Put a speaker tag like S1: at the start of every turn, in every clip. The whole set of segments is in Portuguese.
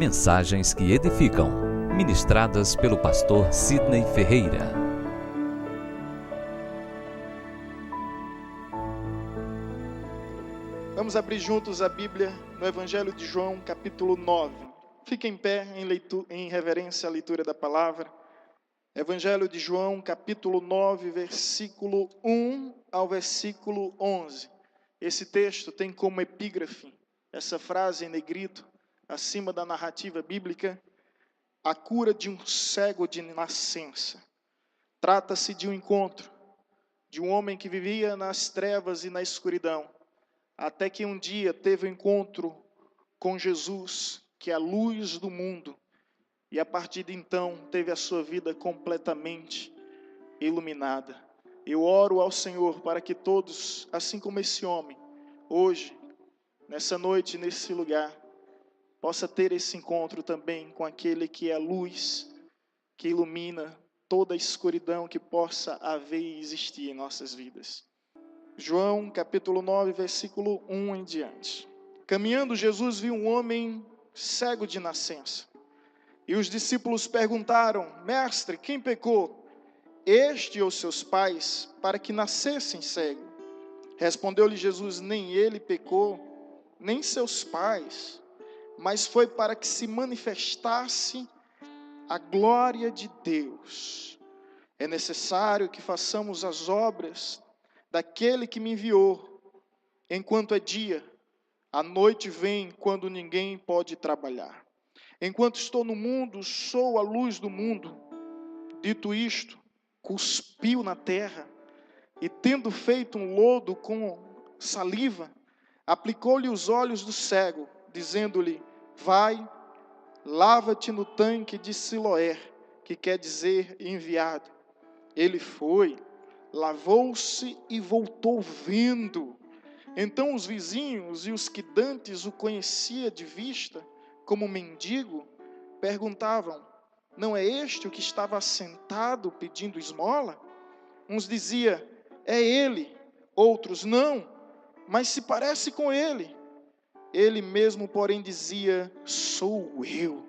S1: Mensagens que edificam, ministradas pelo pastor Sidney Ferreira.
S2: Vamos abrir juntos a Bíblia no Evangelho de João, capítulo 9. Fique em pé em reverência à leitura da palavra. Evangelho de João, capítulo 9, versículo 1 ao versículo 11. Esse texto tem como epígrafe essa frase em negrito, acima da narrativa bíblica: a cura de um cego de nascença. Trata-se de um encontro de um homem que vivia nas trevas e na escuridão, até que um dia teve um encontro com Jesus, que é a luz do mundo, e a partir de então teve a sua vida completamente iluminada. Eu oro ao Senhor para que todos, assim como esse homem, hoje, nessa noite, nesse lugar, possa ter esse encontro também com aquele que é a luz, que ilumina toda a escuridão que possa haver e existir em nossas vidas. João, capítulo 9, versículo 1 em diante. Caminhando, Jesus viu um homem cego de nascença. E os discípulos perguntaram: Mestre, quem pecou, este ou seus pais, para que nascessem cego? Respondeu-lhe Jesus: nem ele pecou, nem seus pais, mas foi para que se manifestasse a glória de Deus. É necessário que façamos as obras daquele que me enviou, enquanto é dia. A noite vem quando ninguém pode trabalhar. Enquanto estou no mundo, sou a luz do mundo. Dito isto, cuspiu na terra, e tendo feito um lodo com saliva, aplicou-lhe os olhos do cego, dizendo-lhe: vai, lava-te no tanque de Siloé, que quer dizer enviado. Ele foi, lavou-se e voltou vendo. Então os vizinhos e os que dantes o conhecia de vista como mendigo perguntavam: não é este o que estava assentado pedindo esmola? Uns diziam: é ele. Outros: não, mas se parece com ele. Ele mesmo, porém, dizia: sou eu.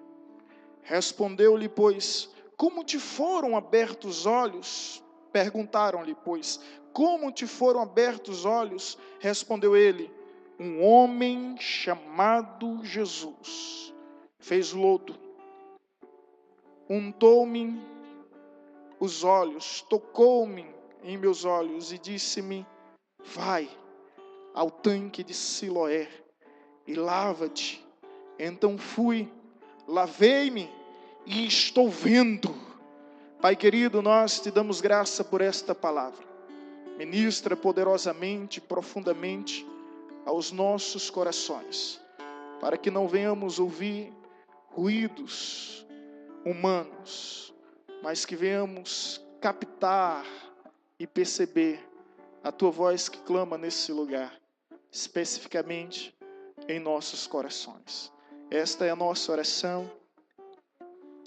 S2: Respondeu-lhe, pois, como te foram abertos os olhos? Perguntaram-lhe, pois, como te foram abertos os olhos? Respondeu ele: um homem chamado Jesus fez lodo, untou-me os olhos, tocou-me em meus olhos e disse-me: vai ao tanque de Siloé e lava-te. Então fui, lavei-me e estou vendo. Pai querido, nós te damos graça por esta palavra. Ministra poderosamente, profundamente aos nossos corações, para que não venhamos ouvir ruídos humanos, mas que venhamos captar e perceber a tua voz que clama nesse lugar, especificamente em nossos corações. Esta é a nossa oração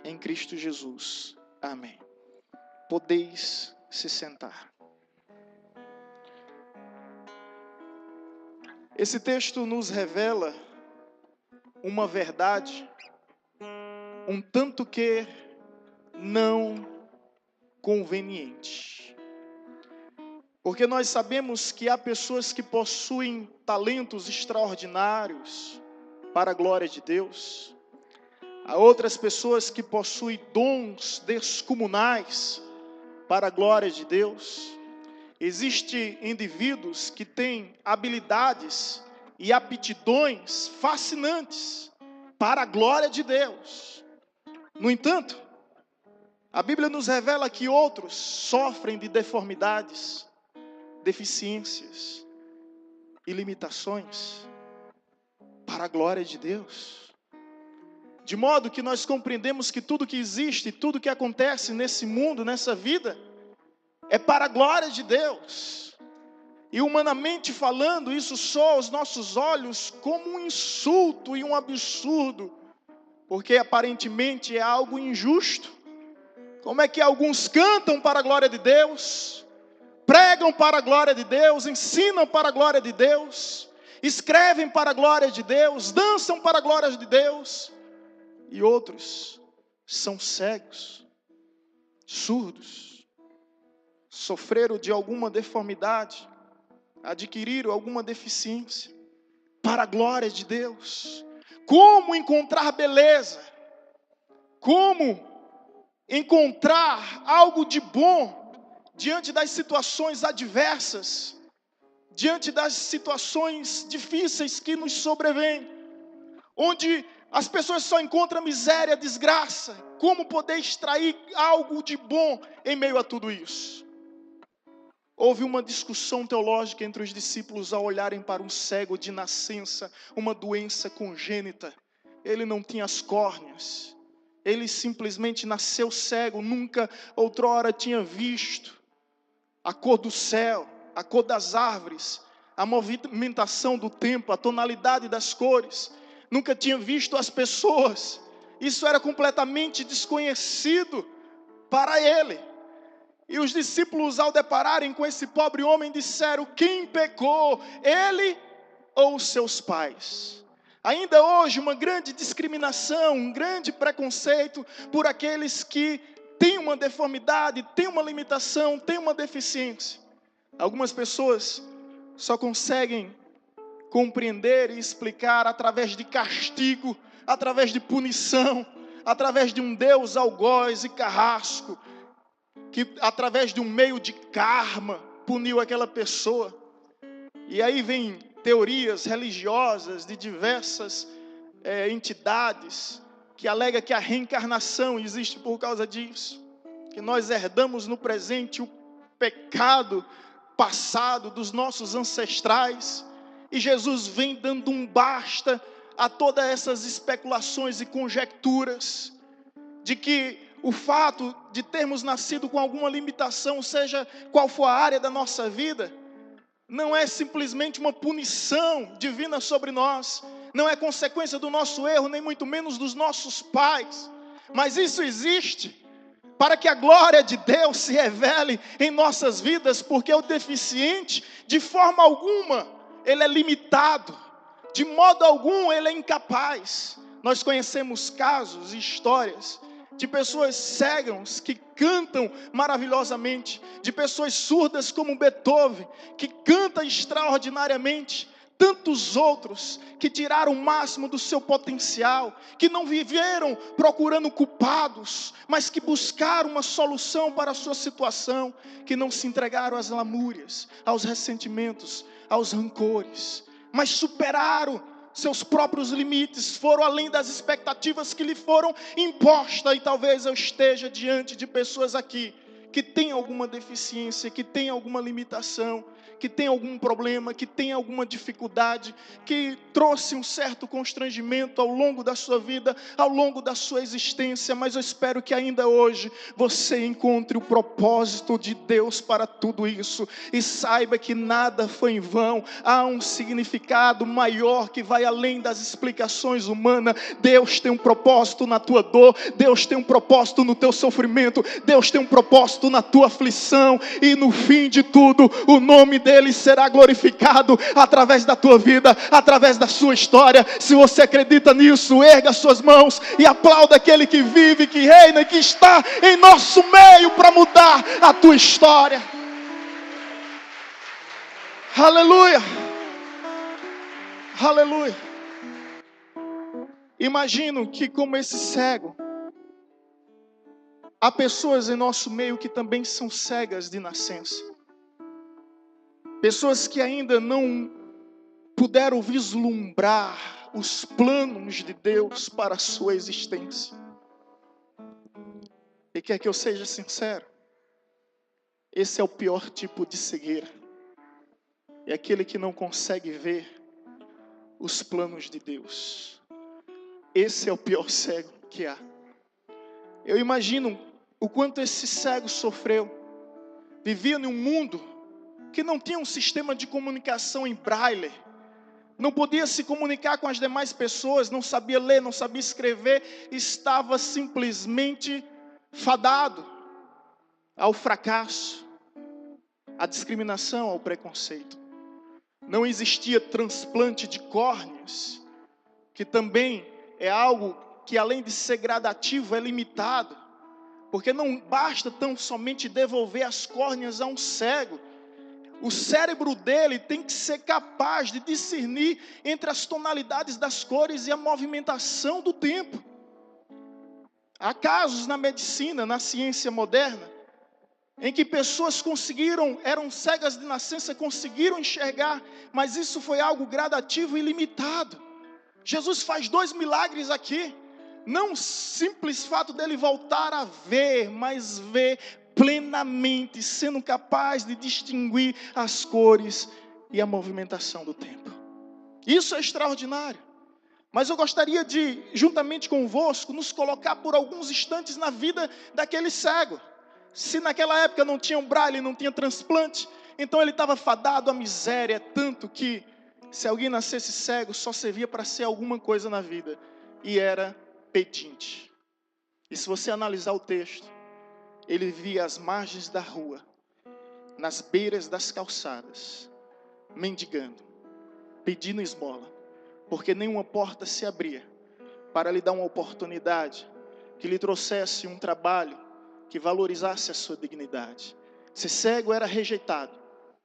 S2: em Cristo Jesus. Amém. Podeis se sentar. Esse texto nos revela uma verdade um tanto que não conveniente. Porque nós sabemos que há pessoas que possuem talentos extraordinários para a glória de Deus. Há outras pessoas que possuem dons descomunais para a glória de Deus. Existem indivíduos que têm habilidades e aptidões fascinantes para a glória de Deus. No entanto, a Bíblia nos revela que outros sofrem de deformidades, deficiências e limitações para a glória de Deus. De modo que nós compreendemos que tudo que existe, tudo que acontece nesse mundo, nessa vida, é para a glória de Deus. E humanamente falando, isso soa aos nossos olhos como um insulto e um absurdo, porque aparentemente é algo injusto. Como é que alguns cantam para a glória de Deus, pregam para a glória de Deus, ensinam para a glória de Deus, escrevem para a glória de Deus, dançam para a glória de Deus, e outros são cegos, surdos, sofreram de alguma deformidade, adquiriram alguma deficiência, para a glória de Deus. Como encontrar beleza? Como encontrar algo de bom diante das situações adversas, diante das situações difíceis que nos sobrevêm, onde as pessoas só encontram miséria, desgraça? Como poder extrair algo de bom em meio a tudo isso? Houve uma discussão teológica entre os discípulos ao olharem para um cego de nascença, uma doença congênita. Ele não tinha as córneas, ele simplesmente nasceu cego, nunca outrora tinha visto a cor do céu, a cor das árvores, a movimentação do tempo, a tonalidade das cores. Nunca tinha visto as pessoas. Isso era completamente desconhecido para ele. E os discípulos, ao depararem com esse pobre homem, disseram: quem pecou, ele ou os seus pais? Ainda hoje, uma grande discriminação, um grande preconceito por aqueles que têm uma deformidade, têm uma limitação, têm uma deficiência. Algumas pessoas só conseguem compreender e explicar através de castigo, através de punição, através de um Deus algoz e carrasco, que através de um meio de karma puniu aquela pessoa. E aí vem teorias religiosas de diversas entidades que alegam que a reencarnação existe por causa disso, que nós herdamos no presente o pecado passado dos nossos ancestrais, e Jesus vem dando um basta a todas essas especulações e conjecturas de que o fato de termos nascido com alguma limitação, seja qual for a área da nossa vida, não é simplesmente uma punição divina sobre nós, não é consequência do nosso erro, nem muito menos dos nossos pais, mas isso existe para que a glória de Deus se revele em nossas vidas, porque o deficiente, de forma alguma, ele é limitado, de modo algum ele é incapaz. Nós conhecemos casos e histórias de pessoas cegas que cantam maravilhosamente, de pessoas surdas como Beethoven, que canta extraordinariamente, tantos outros que tiraram o máximo do seu potencial, que não viveram procurando culpados, mas que buscaram uma solução para a sua situação, que não se entregaram às lamúrias, aos ressentimentos, aos rancores, mas superaram seus próprios limites, foram além das expectativas que lhe foram impostas. E talvez eu esteja diante de pessoas aqui que têm alguma deficiência, que têm alguma limitação, que tem algum problema, que tem alguma dificuldade, que trouxe um certo constrangimento ao longo da sua vida, ao longo da sua existência, mas eu espero que ainda hoje você encontre o propósito de Deus para tudo isso, e saiba que nada foi em vão. Há um significado maior que vai além das explicações humanas. Deus tem um propósito na tua dor, Deus tem um propósito no teu sofrimento, Deus tem um propósito na tua aflição, e no fim de tudo, o nome dele será glorificado através da tua vida, através da sua história. Se você acredita nisso, erga suas mãos e aplauda aquele que vive, que reina e que está em nosso meio para mudar a tua história. Aleluia, aleluia. Imagino que, como esse cego, há pessoas em nosso meio que também são cegas de nascença. Pessoas que ainda não puderam vislumbrar os planos de Deus para a sua existência. E quer que eu seja sincero? Esse é o pior tipo de cegueira. É aquele que não consegue ver os planos de Deus. Esse é o pior cego que há. Eu imagino o quanto esse cego sofreu. Vivia num mundo que não tinha um sistema de comunicação em braille, não podia se comunicar com as demais pessoas, não sabia ler, não sabia escrever, estava simplesmente fadado ao fracasso, à discriminação, ao preconceito. Não existia transplante de córneas, que também é algo que além de ser gradativo, é limitado. Porque não basta tão somente devolver as córneas a um cego. O cérebro dele tem que ser capaz de discernir entre as tonalidades das cores e a movimentação do tempo. Há casos na medicina, na ciência moderna, em que pessoas eram cegas de nascença, conseguiram enxergar, mas isso foi algo gradativo e limitado. Jesus faz 2 milagres aqui. Não o simples fato dele voltar a ver, mas ver plenamente, sendo capaz de distinguir as cores e a movimentação do tempo. Isso é extraordinário. Mas eu gostaria de, juntamente convosco, nos colocar por alguns instantes na vida daquele cego. Se naquela época não tinha braille, não tinha transplante, então ele estava fadado à miséria, tanto que se alguém nascesse cego, só servia para ser alguma coisa na vida, e era pedinte. E se você analisar o texto, ele via às margens da rua, nas beiras das calçadas, mendigando, pedindo esmola, porque nenhuma porta se abria para lhe dar uma oportunidade que lhe trouxesse um trabalho que valorizasse a sua dignidade. Ser cego era rejeitado,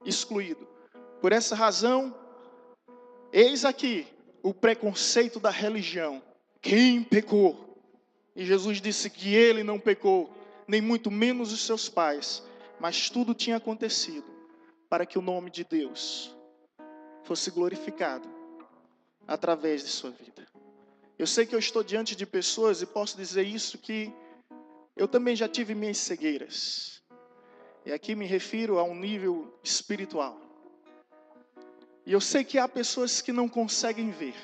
S2: excluído. Por essa razão, eis aqui o preconceito da religião. Quem pecou? E Jesus disse que ele não pecou, nem muito menos os seus pais, mas tudo tinha acontecido para que o nome de Deus fosse glorificado através de sua vida. Eu sei que eu estou diante de pessoas e posso dizer isso, que eu também já tive minhas cegueiras. E aqui me refiro a um nível espiritual. E eu sei que há pessoas que não conseguem ver,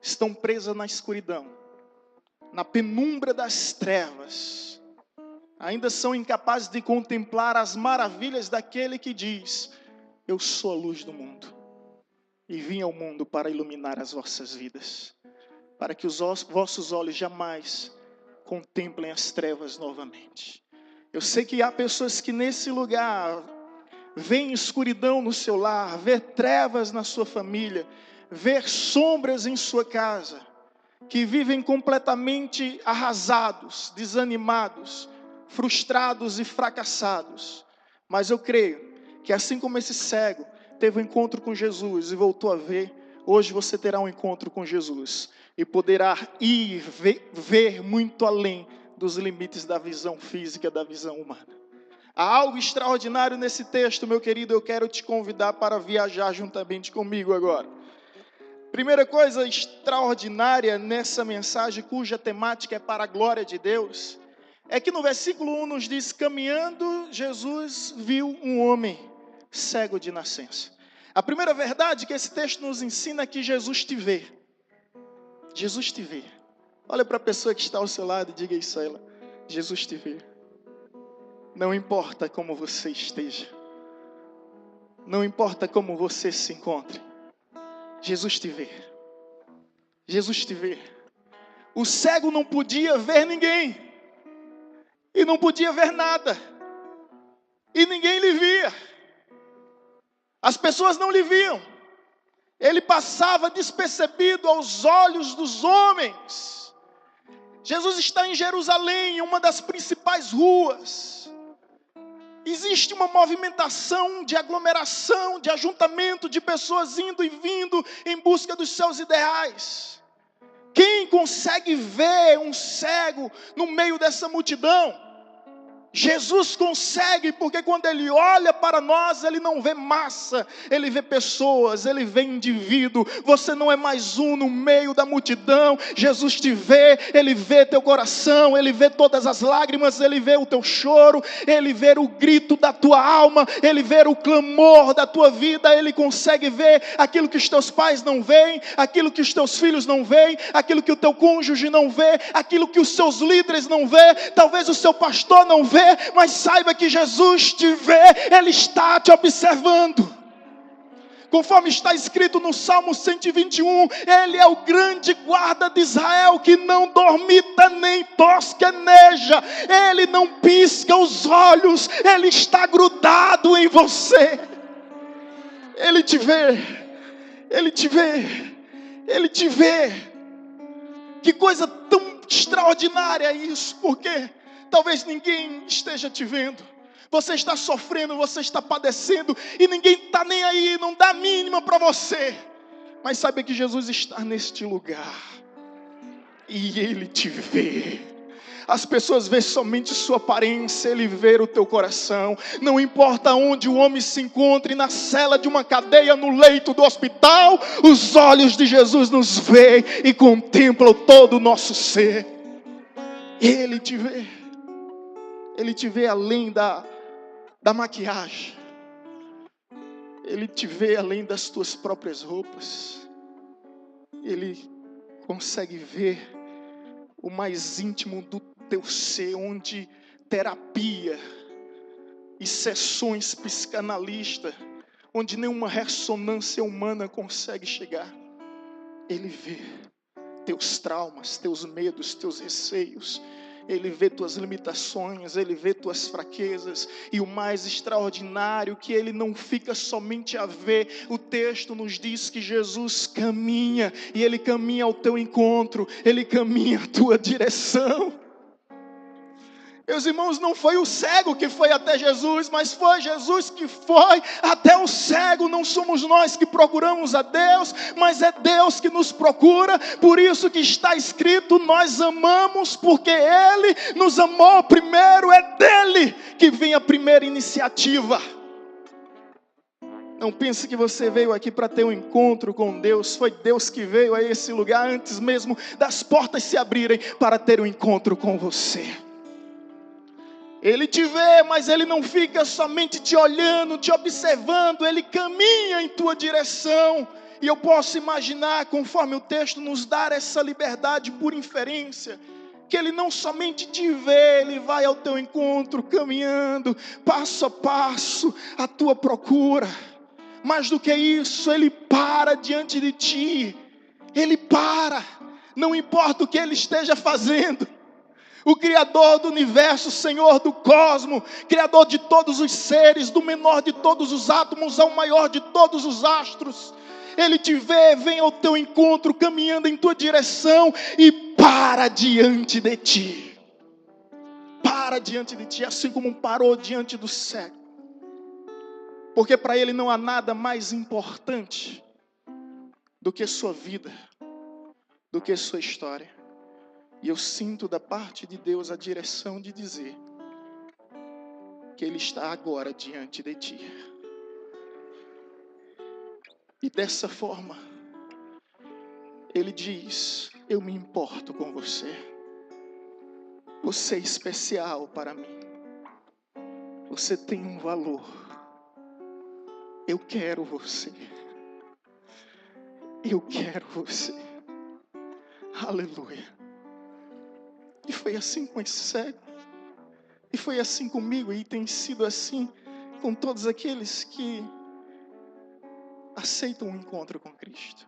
S2: estão presas na escuridão, na penumbra das trevas, ainda são incapazes de contemplar as maravilhas daquele que diz: eu sou a luz do mundo, e vim ao mundo para iluminar as vossas vidas, para que os vossos olhos jamais contemplem as trevas novamente. Eu sei que há pessoas que nesse lugar veem escuridão no seu lar, vê trevas na sua família, vê sombras em sua casa, que vivem completamente arrasados, desanimados, frustrados e fracassados. Mas eu creio que assim como esse cego teve um encontro com Jesus e voltou a ver, hoje você terá um encontro com Jesus e poderá ver muito além dos limites da visão física, da visão humana. Há algo extraordinário nesse texto, meu querido. Eu quero te convidar para viajar juntamente comigo agora. Primeira coisa extraordinária nessa mensagem, cuja temática é para a glória de Deus, é que no versículo 1 nos diz: caminhando, Jesus viu um homem cego de nascença. A primeira verdade que esse texto nos ensina é que Jesus te vê. Jesus te vê. Olha para a pessoa que está ao seu lado e diga isso a ela: Jesus te vê. Não importa como você esteja, não importa como você se encontre, Jesus te vê. Jesus te vê. O cego não podia ver ninguém, e não podia ver nada, e ninguém lhe via. As pessoas não lhe viam. Ele passava despercebido aos olhos dos homens. Jesus está em Jerusalém, em uma das principais ruas. Existe uma movimentação de aglomeração, de ajuntamento de pessoas indo e vindo em busca dos seus ideais. Quem consegue ver um cego no meio dessa multidão? Jesus consegue, porque quando Ele olha para nós, Ele não vê massa, Ele vê pessoas, Ele vê indivíduo. Você não é mais um no meio da multidão. Jesus te vê, Ele vê teu coração, Ele vê todas as lágrimas, Ele vê o teu choro, Ele vê o grito da tua alma, Ele vê o clamor da tua vida. Ele consegue ver aquilo que os teus pais não veem, aquilo que os teus filhos não veem, aquilo que o teu cônjuge não vê, aquilo que os seus líderes não vê, talvez o seu pastor não vê, mas saiba que Jesus te vê, Ele está te observando. Conforme está escrito no Salmo 121, Ele é o grande guarda de Israel, que não dormita nem tosqueneja, Ele não pisca os olhos, Ele está grudado em você. Ele te vê, Ele te vê, Ele te vê. Que coisa tão extraordinário é isso, porque talvez ninguém esteja te vendo. Você está sofrendo, você está padecendo, e ninguém está nem aí, não dá a mínima para você. Mas sabe que Jesus está neste lugar, e Ele te vê. As pessoas veem somente sua aparência, Ele vê o teu coração. Não importa onde o homem se encontre, na cela de uma cadeia, no leito do hospital, os olhos de Jesus nos veem e contemplam todo o nosso ser. Ele te vê. Ele te vê além da maquiagem. Ele te vê além das tuas próprias roupas. Ele consegue ver o mais íntimo do teu ser, onde terapia e sessões psicanalistas, onde nenhuma ressonância humana consegue chegar. Ele vê teus traumas, teus medos, teus receios. Ele vê tuas limitações, Ele vê tuas fraquezas. E o mais extraordinário, que Ele não fica somente a ver. O texto nos diz que Jesus caminha, e Ele caminha ao teu encontro, Ele caminha à tua direção. Meus irmãos, não foi o cego que foi até Jesus, mas foi Jesus que foi até o cego. Não somos nós que procuramos a Deus, mas é Deus que nos procura. Por isso que está escrito: nós amamos porque Ele nos amou primeiro. É dele que vem a primeira iniciativa. Não pense que você veio aqui para ter um encontro com Deus. Foi Deus que veio a esse lugar antes mesmo das portas se abrirem para ter um encontro com você. Ele te vê, mas Ele não fica somente te olhando, te observando. Ele caminha em tua direção. E eu posso imaginar, conforme o texto nos dá essa liberdade por inferência, que Ele não somente te vê, Ele vai ao teu encontro, caminhando, passo a passo, à tua procura. Mais do que isso, Ele para diante de ti. Ele para, não importa o que Ele esteja fazendo. O Criador do universo, Senhor do cosmos, Criador de todos os seres, do menor de todos os átomos ao maior de todos os astros. Ele te vê, vem ao teu encontro, caminhando em tua direção e para diante de ti. Para diante de ti, assim como parou diante do cego. Porque para Ele não há nada mais importante do que sua vida, do que sua história. E eu sinto da parte de Deus a direção de dizer que Ele está agora diante de ti. E dessa forma, Ele diz: eu me importo com você. Você é especial para mim. Você tem um valor. Eu quero você. Eu quero você. Aleluia. E foi assim com esse cego. E foi assim comigo. E tem sido assim com todos aqueles que aceitam o encontro com Cristo.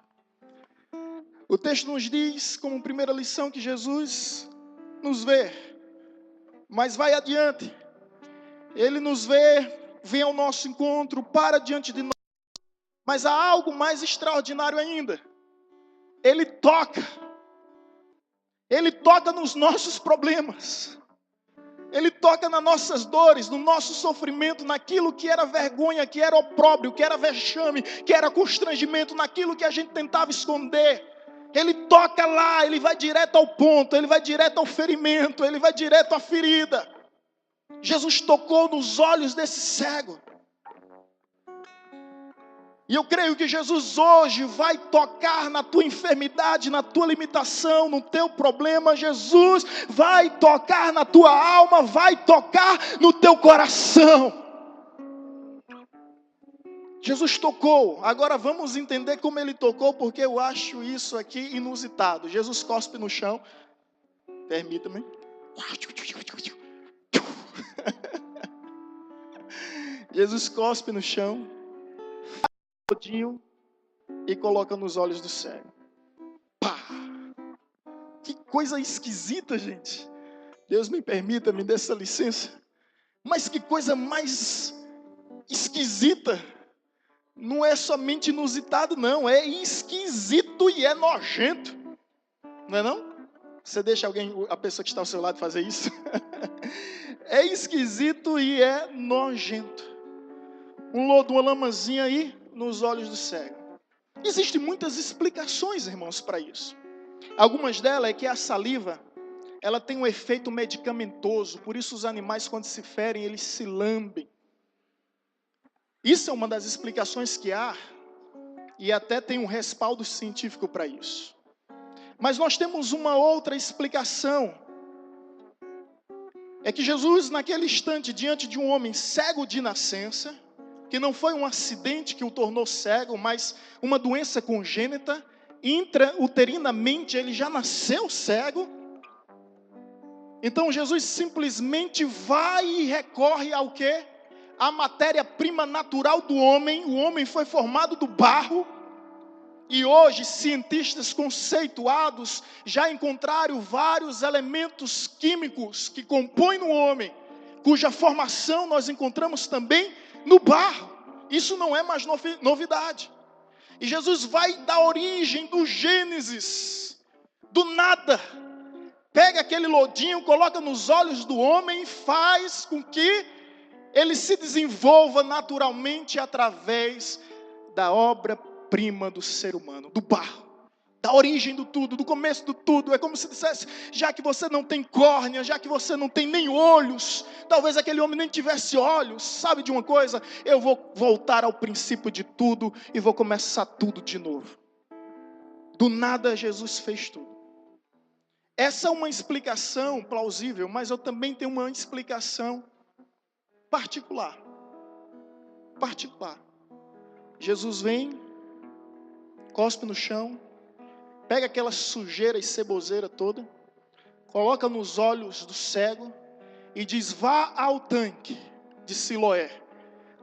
S2: O texto nos diz, como primeira lição, que Jesus nos vê. Mas vai adiante. Ele nos vê, vem ao nosso encontro, para diante de nós. Mas há algo mais extraordinário ainda. Ele toca. Ele toca nos nossos problemas. Ele toca nas nossas dores, no nosso sofrimento, naquilo que era vergonha, que era opróbrio, que era vexame, que era constrangimento, naquilo que a gente tentava esconder. Ele toca lá, Ele vai direto ao ponto, Ele vai direto ao ferimento, Ele vai direto à ferida. Jesus tocou nos olhos desse cego. E eu creio que Jesus hoje vai tocar na tua enfermidade, na tua limitação, no teu problema. Jesus vai tocar na tua alma, vai tocar no teu coração. Jesus tocou. Agora vamos entender como Ele tocou, porque eu acho isso aqui inusitado. Jesus cospe no chão. Permita-me. Jesus cospe no chão. E coloca nos olhos do cego. Pá! Que coisa esquisita, gente. Deus me permita, me dê essa licença. Mas que coisa mais esquisita. Não é somente inusitado, não. É esquisito e é nojento. Não é não? Você deixa a pessoa que está ao seu lado fazer isso? É esquisito e é nojento. Um lodo, uma lamazinha aí nos olhos do cego. Existem muitas explicações, irmãos, para isso. Algumas delas é que a saliva, ela tem um efeito medicamentoso, por isso os animais, quando se ferem, eles se lambem. Isso é uma das explicações que há, e até tem um respaldo científico para isso. Mas nós temos uma outra explicação. É que Jesus, naquele instante, diante de um homem cego de nascença, que não foi um acidente que o tornou cego, mas uma doença congênita, intrauterinamente ele já nasceu cego. Então Jesus simplesmente vai e recorre ao quê? A matéria-prima natural do homem. O homem foi formado do barro. E hoje cientistas conceituados já encontraram vários elementos químicos que compõem no homem, cuja formação nós encontramos também no barro. Isso não é mais novidade. E Jesus vai da origem, do Gênesis, do nada. Pega aquele lodinho, coloca nos olhos do homem e faz com que ele se desenvolva naturalmente através da obra-prima do ser humano, do barro. Da origem do tudo, do começo do tudo. É como se dissesse, já que você não tem córnea, já que você não tem nem olhos, talvez aquele homem nem tivesse olhos, sabe de uma coisa? Eu vou voltar ao princípio de tudo e vou começar tudo de novo. Do nada Jesus fez tudo. Essa é uma explicação plausível, mas eu também tenho uma explicação particular. Jesus vem, cospe no chão, pega aquela sujeira e ceboseira toda, coloca nos olhos do cego e diz: vá ao tanque de Siloé.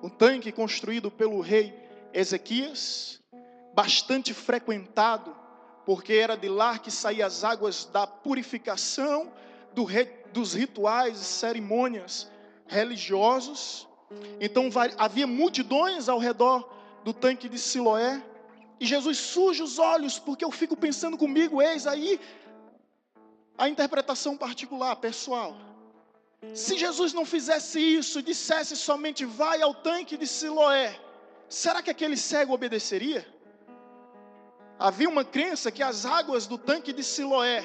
S2: Um tanque construído pelo rei Ezequias, bastante frequentado, porque era de lá que saíam as águas da purificação, dos rituais e cerimônias religiosos. Então havia multidões ao redor do tanque de Siloé. E Jesus suja os olhos, porque eu fico pensando comigo, eis aí a interpretação particular, pessoal. Se Jesus não fizesse isso, dissesse somente vai ao tanque de Siloé, será que aquele cego obedeceria? Havia uma crença que as águas do tanque de Siloé,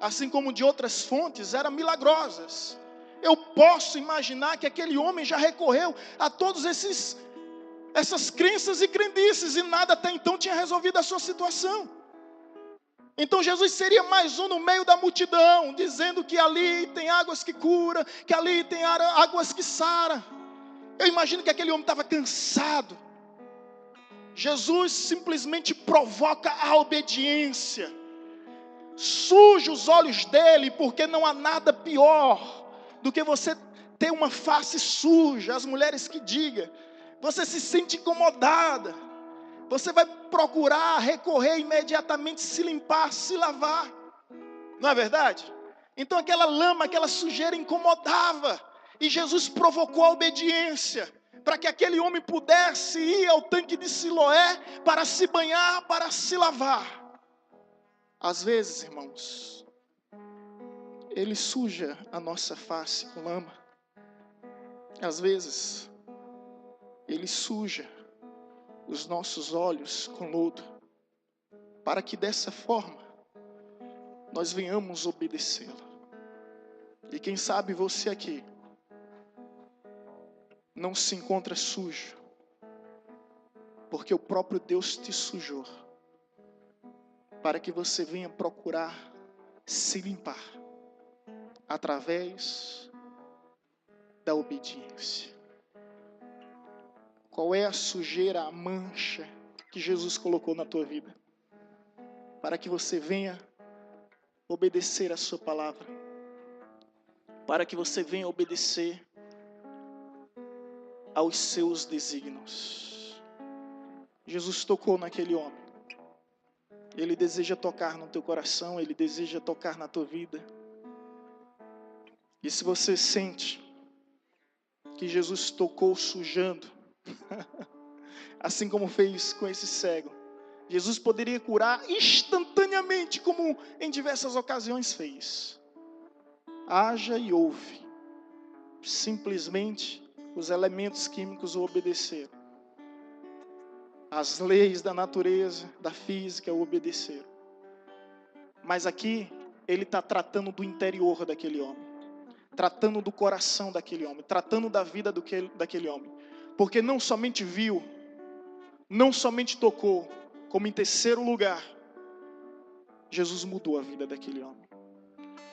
S2: assim como de outras fontes, eram milagrosas. Eu posso imaginar que aquele homem já recorreu a todos essas crenças e crendices, e nada até então tinha resolvido a sua situação. Então Jesus seria mais um no meio da multidão, dizendo que ali tem águas que curam, que ali tem águas que saram. Eu imagino que aquele homem estava cansado. Jesus simplesmente provoca a obediência, suja os olhos dele, porque não há nada pior do que você ter uma face suja. As mulheres que digam, você se sente incomodada, você vai procurar recorrer imediatamente, se limpar, se lavar, não é verdade? Então aquela lama, aquela sujeira incomodava, e Jesus provocou a obediência, para que aquele homem pudesse ir ao tanque de Siloé, para se banhar, para se lavar. Às vezes, irmãos, ele suja a nossa face com lama. Às vezes, ele suja os nossos olhos com lodo, para que dessa forma nós venhamos obedecê-lo. E quem sabe você aqui não se encontra sujo, porque o próprio Deus te sujou, para que você venha procurar se limpar através da obediência. Qual é a sujeira, a mancha que Jesus colocou na tua vida? Para que você venha obedecer a sua palavra. Para que você venha obedecer aos seus desígnios. Jesus tocou naquele homem. Ele deseja tocar no teu coração, ele deseja tocar na tua vida. E se você sente que Jesus tocou sujando, assim como fez com esse cego, Jesus poderia curar instantaneamente, como em diversas ocasiões fez. Haja e ouve. Simplesmente os elementos químicos o obedeceram. As leis da natureza, da física o obedeceram. Mas aqui ele está tratando do interior daquele homem. Tratando do coração daquele homem. Tratando da vida daquele homem. Porque não somente viu, não somente tocou, como em terceiro lugar, Jesus mudou a vida daquele homem.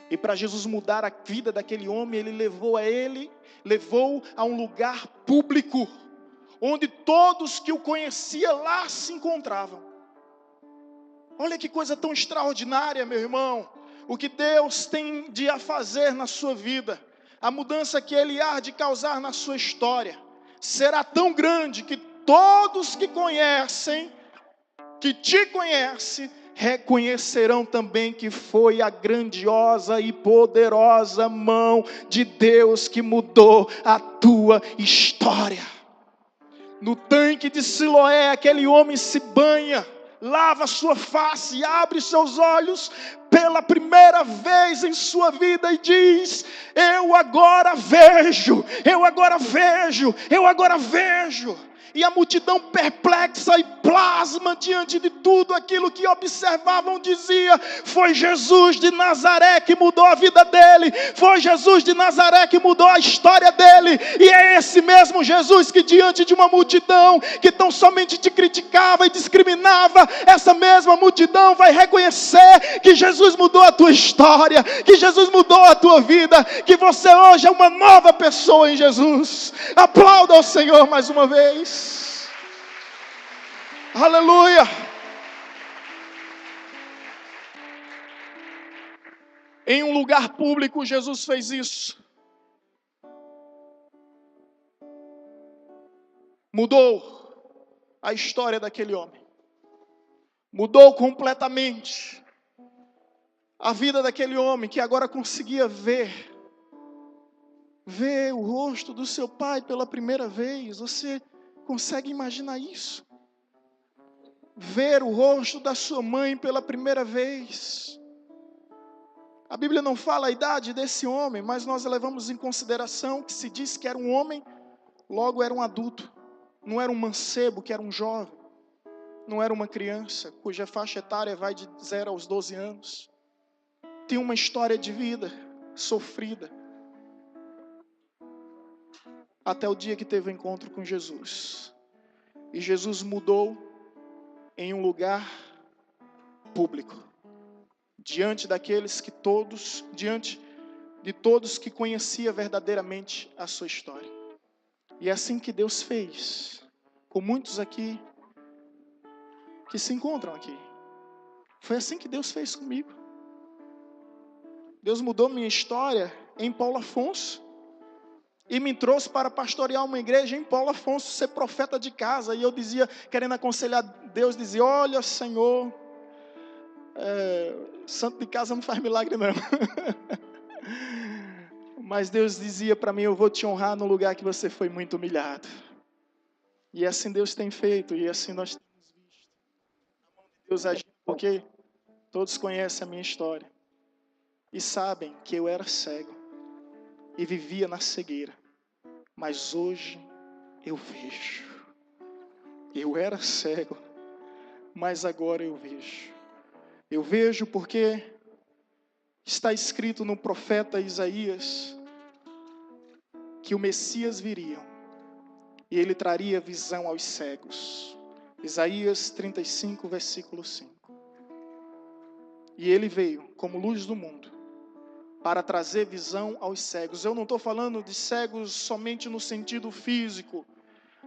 S2: E para Jesus mudar a vida daquele homem, ele levou a um lugar público, onde todos que o conheciam lá se encontravam. Olha que coisa tão extraordinária, meu irmão, o que Deus tem de a fazer na sua vida, a mudança que Ele há de causar na sua história, será tão grande que todos que conhecem, que te conhecem, reconhecerão também que foi a grandiosa e poderosa mão de Deus que mudou a tua história. No tanque de Siloé, aquele homem se banha, lava sua face, abre seus olhos pela primeira vez em sua vida e diz: eu agora vejo. E a multidão perplexa e plasma diante de tudo aquilo que observavam dizia: foi Jesus de Nazaré que mudou a vida dele, foi Jesus de Nazaré que mudou a história dele. E é esse mesmo Jesus que diante de uma multidão que tão somente te criticava e discriminava, essa mesma multidão vai reconhecer que Jesus mudou a tua história, que Jesus mudou a tua vida, que você hoje é uma nova pessoa em Jesus. Aplauda ao Senhor mais uma vez. Aleluia. Em um lugar público, Jesus fez isso. Mudou a história daquele homem. Mudou completamente a vida daquele homem que agora conseguia ver o rosto do seu pai pela primeira vez. Você consegue imaginar isso? Ver o rosto da sua mãe pela primeira vez. A Bíblia não fala a idade desse homem, mas nós levamos em consideração que se diz que era um homem, logo era um adulto. Não era um mancebo, que era um jovem. Não era uma criança, cuja faixa etária vai de 0 aos 12 anos. Tem uma história de vida sofrida, até o dia que teve o encontro com Jesus. E Jesus mudou em um lugar público, diante de todos que conheciam verdadeiramente a sua história. E é assim que Deus fez com muitos aqui que se encontram aqui. Foi assim que Deus fez comigo. Deus mudou minha história em Paulo Afonso e me trouxe para pastorear uma igreja em Paulo Afonso, ser profeta de casa. E eu dizia, querendo aconselhar Deus, dizia: olha, Senhor, santo de casa não faz milagre não. Mas Deus dizia para mim: eu vou te honrar no lugar que você foi muito humilhado. E assim Deus tem feito, e assim nós temos visto a mão de Deus agindo, porque todos conhecem a minha história e sabem que eu era cego e vivia na cegueira, mas hoje eu vejo. Eu era cego, mas agora eu vejo. Eu vejo porque está escrito no profeta Isaías que o Messias viria e ele traria visão aos cegos. Isaías 35, versículo 5. E ele veio como luz do mundo para trazer visão aos cegos. Eu não estou falando de cegos somente no sentido físico,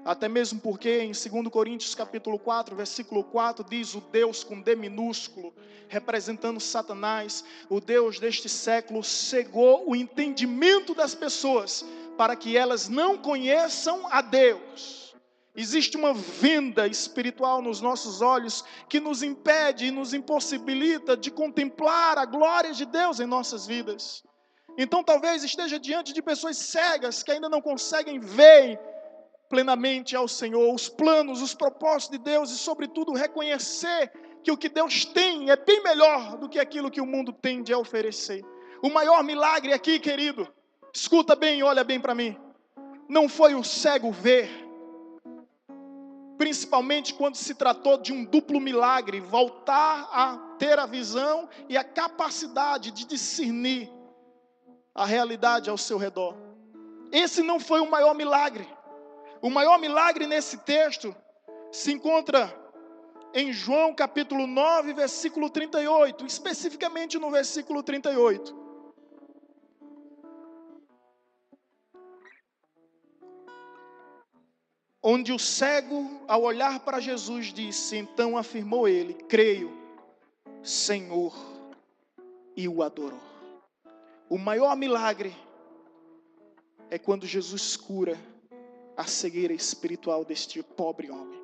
S2: até mesmo porque em 2 Coríntios capítulo 4, versículo 4, diz: o Deus com D minúsculo, representando Satanás, o Deus deste século cegou o entendimento das pessoas, para que elas não conheçam a Deus. Existe uma venda espiritual nos nossos olhos que nos impede e nos impossibilita de contemplar a glória de Deus em nossas vidas. Então talvez esteja diante de pessoas cegas que ainda não conseguem ver plenamente ao Senhor, os planos, os propósitos de Deus e, sobretudo, reconhecer que o que Deus tem é bem melhor do que aquilo que o mundo tem de oferecer. O maior milagre aqui, querido, escuta bem e olha bem para mim, não foi o cego ver, principalmente quando se tratou de um duplo milagre, voltar a ter a visão e a capacidade de discernir a realidade ao seu redor. Esse não foi o maior milagre. O maior milagre nesse texto se encontra em João capítulo 9, versículo 38, especificamente no versículo 38. Onde o cego, ao olhar para Jesus, disse, então afirmou ele, creio, Senhor, e o adorou. O maior milagre é quando Jesus cura a cegueira espiritual deste pobre homem.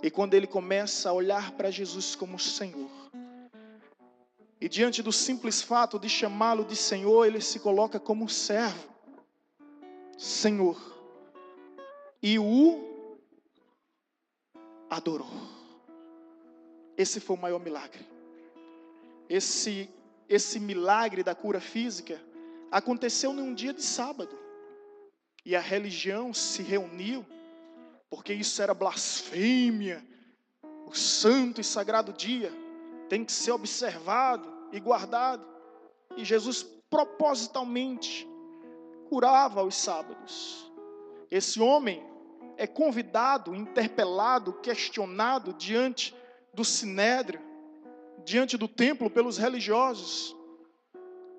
S2: E quando ele começa a olhar para Jesus como Senhor, e diante do simples fato de chamá-lo de Senhor, ele se coloca como servo, Senhor, e o adorou. Esse foi o maior milagre. Esse milagre da cura física aconteceu num dia de sábado. E a religião se reuniu, porque isso era blasfêmia. O santo e sagrado dia tem que ser observado e guardado. E Jesus propositalmente curava aos sábados. Esse homem é convidado, interpelado, questionado diante do sinédrio, diante do templo pelos religiosos,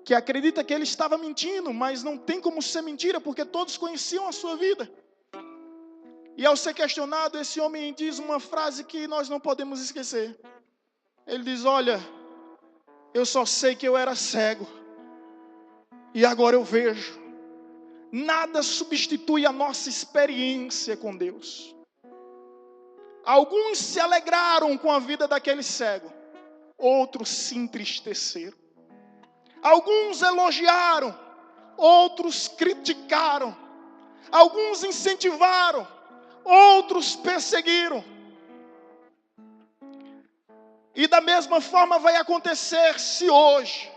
S2: que acredita que ele estava mentindo, mas não tem como ser mentira, porque todos conheciam a sua vida. E ao ser questionado, esse homem diz uma frase que nós não podemos esquecer. Ele diz, olha, eu só sei que eu era cego, e agora eu vejo. Nada substitui a nossa experiência com Deus. Alguns se alegraram com a vida daquele cego, outros se entristeceram. Alguns elogiaram, outros criticaram. Alguns incentivaram, outros perseguiram. E da mesma forma vai acontecer se hoje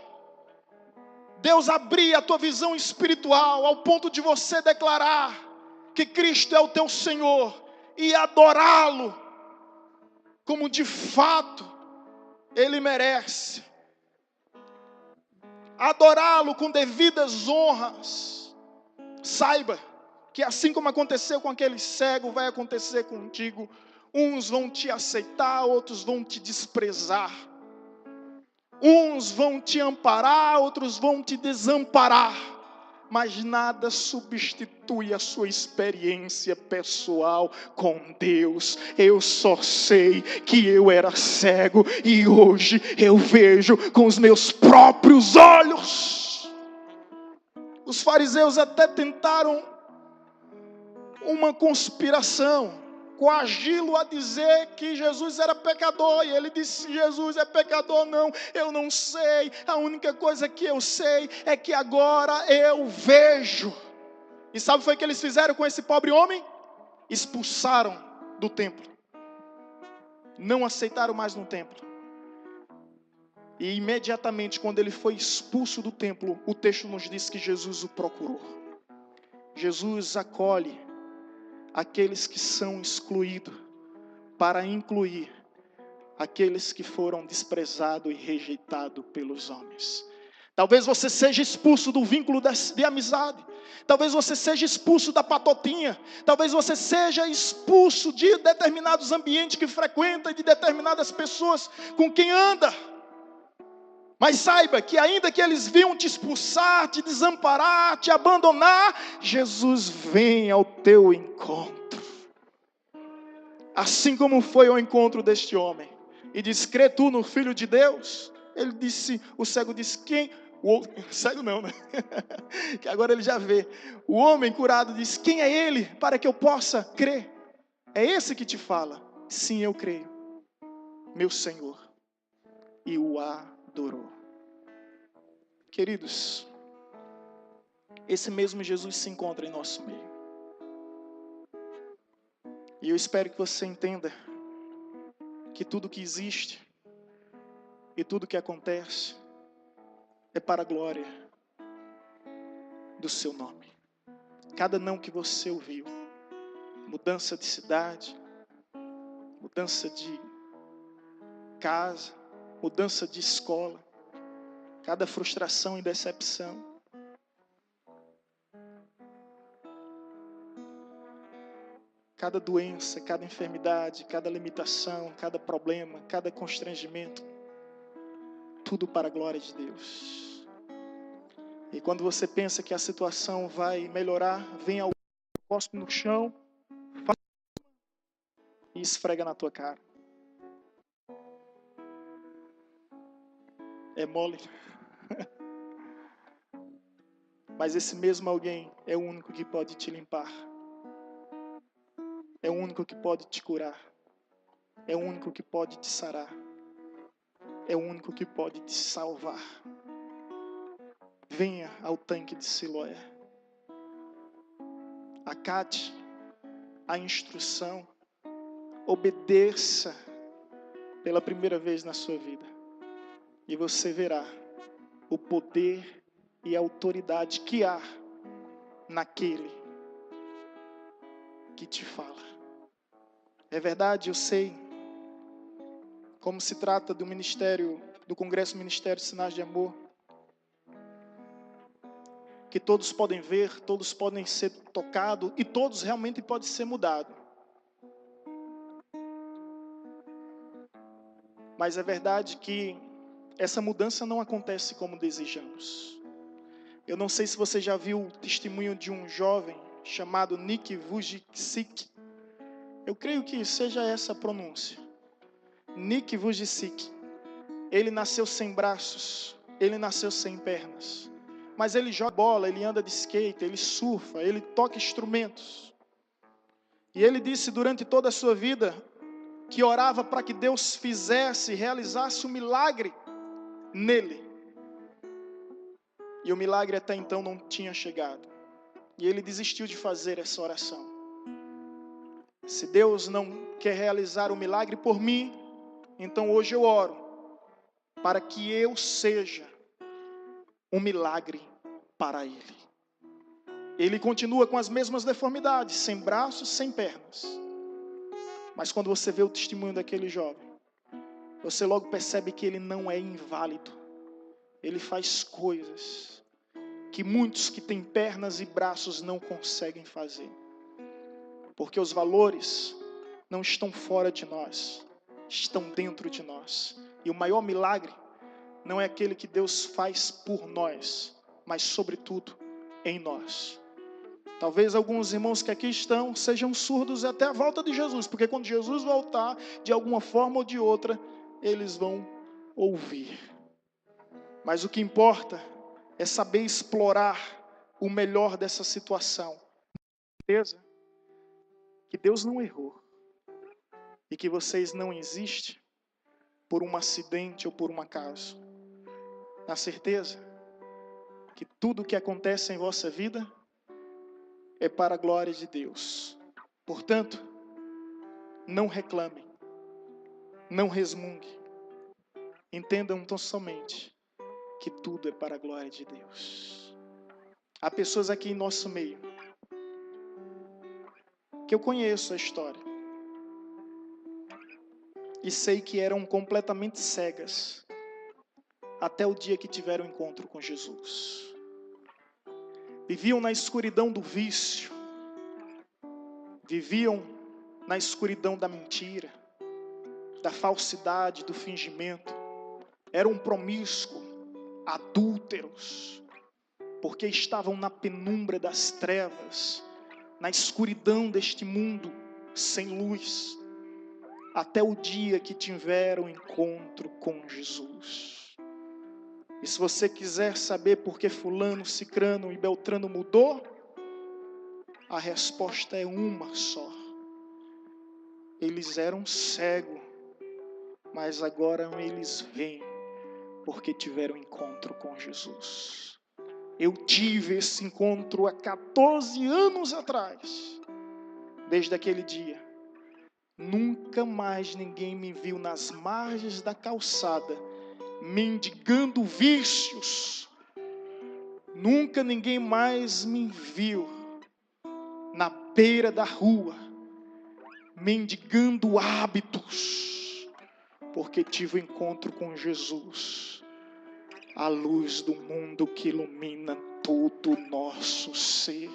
S2: Deus abrir a tua visão espiritual ao ponto de você declarar que Cristo é o teu Senhor e adorá-lo como de fato Ele merece. Adorá-lo com devidas honras. Saiba que assim como aconteceu com aquele cego, vai acontecer contigo. Uns vão te aceitar, outros vão te desprezar. Uns vão te amparar, outros vão te desamparar. Mas nada substitui a sua experiência pessoal com Deus. Eu só sei que eu era cego e hoje eu vejo com os meus próprios olhos. Os fariseus até tentaram uma conspiração, coagi-lo a dizer que Jesus era pecador, e ele disse, Jesus é pecador? Não, eu não sei, a única coisa que eu sei é que agora eu vejo. E sabe o que foi que eles fizeram com esse pobre homem? Expulsaram do templo, não aceitaram mais no templo. E imediatamente quando ele foi expulso do templo, o texto nos diz que Jesus o procurou. Jesus acolhe aqueles que são excluídos, para incluir aqueles que foram desprezados e rejeitados pelos homens. Talvez você seja expulso do vínculo de amizade. Talvez você seja expulso da patotinha. Talvez você seja expulso de determinados ambientes que frequenta e de determinadas pessoas com quem anda. Mas saiba que ainda que eles venham te expulsar, te desamparar, te abandonar, Jesus vem ao teu encontro. Assim como foi ao encontro deste homem. E diz, crê tu no Filho de Deus? Ele disse, o cego disse, quem? O cego não, né? Que agora ele já vê. O homem curado disse, quem é ele para que eu possa crer? É esse que te fala. Sim, eu creio, meu Senhor. E o adorou. Queridos, esse mesmo Jesus se encontra em nosso meio. E eu espero que você entenda que tudo que existe e tudo que acontece é para a glória do seu nome. Cada não que você ouviu, mudança de cidade, mudança de casa, mudança de escola, cada frustração e decepção, cada doença, cada enfermidade, cada limitação, cada problema, cada constrangimento, tudo para a glória de Deus. E quando você pensa que a situação vai melhorar, vem alguém, cospe no chão, e esfrega na tua cara. É mole. Mas esse mesmo alguém é o único que pode te limpar. É o único que pode te curar. É o único que pode te sarar. É o único que pode te salvar. Venha ao tanque de Siloé. Acate a instrução. Obedeça pela primeira vez na sua vida. E você verá o poder e a autoridade que há naquele que te fala. É verdade, eu sei como se trata do ministério, do Congresso Ministério de Sinais de Amor, que todos podem ver, todos podem ser tocados e todos realmente podem ser mudados. Mas é verdade que essa mudança não acontece como desejamos. Eu não sei se você já viu o testemunho de um jovem chamado Nick Vujicic. Eu creio que seja essa a pronúncia. Nick Vujicic. Ele nasceu sem braços, ele nasceu sem pernas. Mas ele joga bola, ele anda de skate, ele surfa, ele toca instrumentos. E ele disse durante toda a sua vida que orava para que Deus fizesse, realizasse um milagre nele. E o milagre até então não tinha chegado. E ele desistiu de fazer essa oração. Se Deus não quer realizar o milagre por mim, então hoje eu oro para que eu seja um milagre para Ele. Ele continua com as mesmas deformidades, sem braços, sem pernas. Mas quando você vê o testemunho daquele jovem, você logo percebe que ele não é inválido. Ele faz coisas que muitos que têm pernas e braços não conseguem fazer. Porque os valores não estão fora de nós, estão dentro de nós. E o maior milagre não é aquele que Deus faz por nós, mas sobretudo em nós. Talvez alguns irmãos que aqui estão sejam surdos até a volta de Jesus, porque quando Jesus voltar, de alguma forma ou de outra, eles vão ouvir. Mas o que importa é saber explorar o melhor dessa situação. Certeza que Deus não errou e que vocês não existem por um acidente ou por um acaso. Na certeza que tudo o que acontece em vossa vida é para a glória de Deus. Portanto, não reclamem, não resmunguem. Entendam tão somente que tudo é para a glória de Deus. Há pessoas aqui em nosso meio que eu conheço a história e sei que eram completamente cegas até o dia que tiveram encontro com Jesus. Viviam na escuridão do vício, viviam na escuridão da mentira, da falsidade, do fingimento. Eram promíscuos, adúlteros, porque estavam na penumbra das trevas, na escuridão deste mundo sem luz, até o dia que tiveram encontro com Jesus. E se você quiser saber por que fulano, cicrano e beltrano mudou, a resposta é uma só. Eles eram cegos, mas agora eles veem, porque tiveram encontro com Jesus. Eu tive esse encontro há 14 anos atrás. Desde aquele dia, Nunca mais ninguém me viu nas margens da calçada, mendigando vícios. Nunca ninguém mais me viu na beira da rua, mendigando hábitos, porque tive um encontro com Jesus, a luz do mundo que ilumina todo o nosso ser.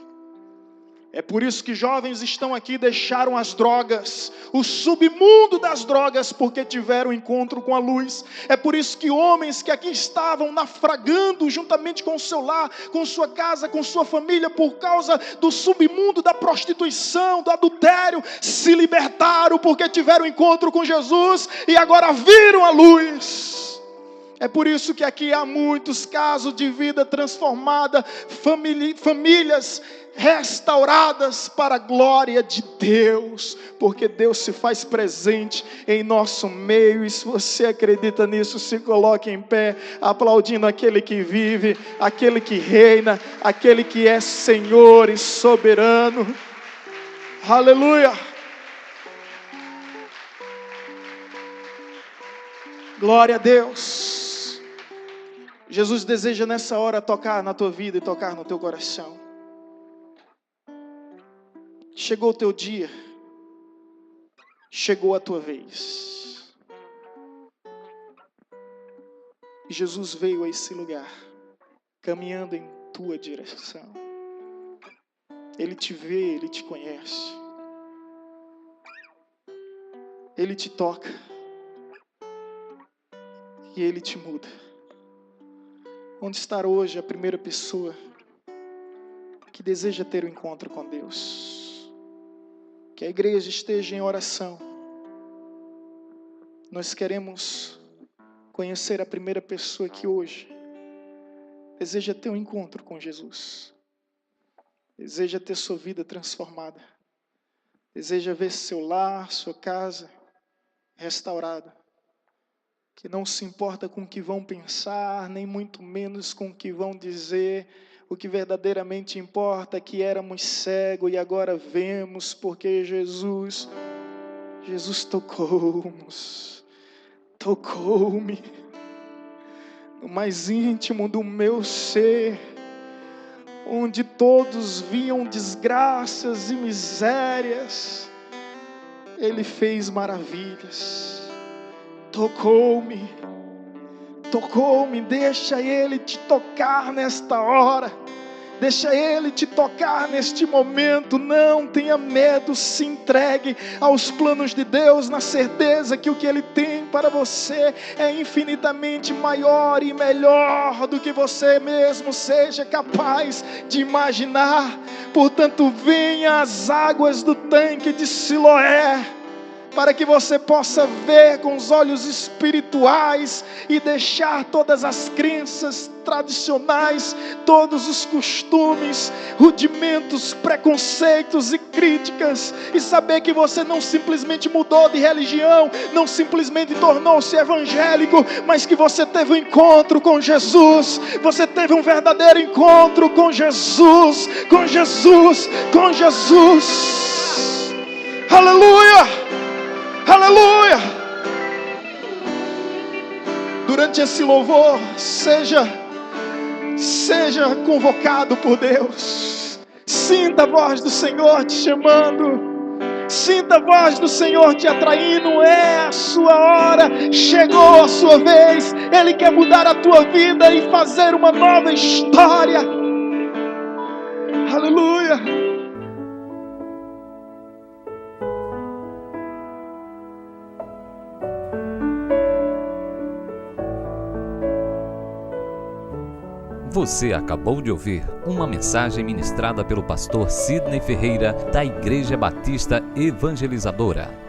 S2: É por isso que jovens estão aqui e deixaram as drogas, o submundo das drogas, porque tiveram encontro com a luz. É por isso que homens que aqui estavam naufragando juntamente com o seu lar, com sua casa, com sua família, por causa do submundo da prostituição, do adultério, se libertaram porque tiveram encontro com Jesus e agora viram a luz. É por isso que aqui há muitos casos de vida transformada, famílias restauradas para a glória de Deus, porque Deus se faz presente em nosso meio. E se você acredita nisso, se coloque em pé, aplaudindo aquele que vive, aquele que reina, aquele que é Senhor e soberano. Aleluia! Glória a Deus. Jesus deseja nessa hora tocar na tua vida e tocar no teu coração. Chegou o teu dia, chegou a tua vez. E Jesus veio a esse lugar, caminhando em tua direção. Ele te vê, Ele te conhece. Ele te toca. E Ele te muda. Onde está hoje a primeira pessoa que deseja ter um encontro com Deus? Que a igreja esteja em oração. Nós queremos conhecer a primeira pessoa que hoje deseja ter um encontro com Jesus. Deseja ter sua vida transformada. Deseja ver seu lar, sua casa restaurada. Que não se importa com o que vão pensar, nem muito menos com o que vão dizer. O que verdadeiramente importa é que éramos cegos e agora vemos, porque Jesus tocou-me no mais íntimo do meu ser, onde todos viam desgraças e misérias. Ele fez maravilhas, tocou-me, deixa Ele te tocar nesta hora, deixa Ele te tocar neste momento. Não tenha medo, se entregue aos planos de Deus, na certeza que o que Ele tem para você é infinitamente maior e melhor do que você mesmo seja capaz de imaginar. Portanto, venha às águas do tanque de Siloé, para que você possa ver com os olhos espirituais e deixar todas as crenças tradicionais, todos os costumes, rudimentos, preconceitos e críticas, e saber que você não simplesmente mudou de religião, não simplesmente tornou-se evangélico, mas que você teve um encontro com Jesus, você teve um verdadeiro encontro com Jesus, com Jesus, com Jesus. Aleluia! Aleluia! Durante esse louvor, seja convocado por Deus. Sinta a voz do Senhor te chamando. Sinta a voz do Senhor te atraindo. É a sua hora, chegou a sua vez. Ele quer mudar a tua vida e fazer uma nova história. Aleluia!
S1: Você acabou de ouvir uma mensagem ministrada pelo pastor Sidney Ferreira, da Igreja Batista Evangelizadora.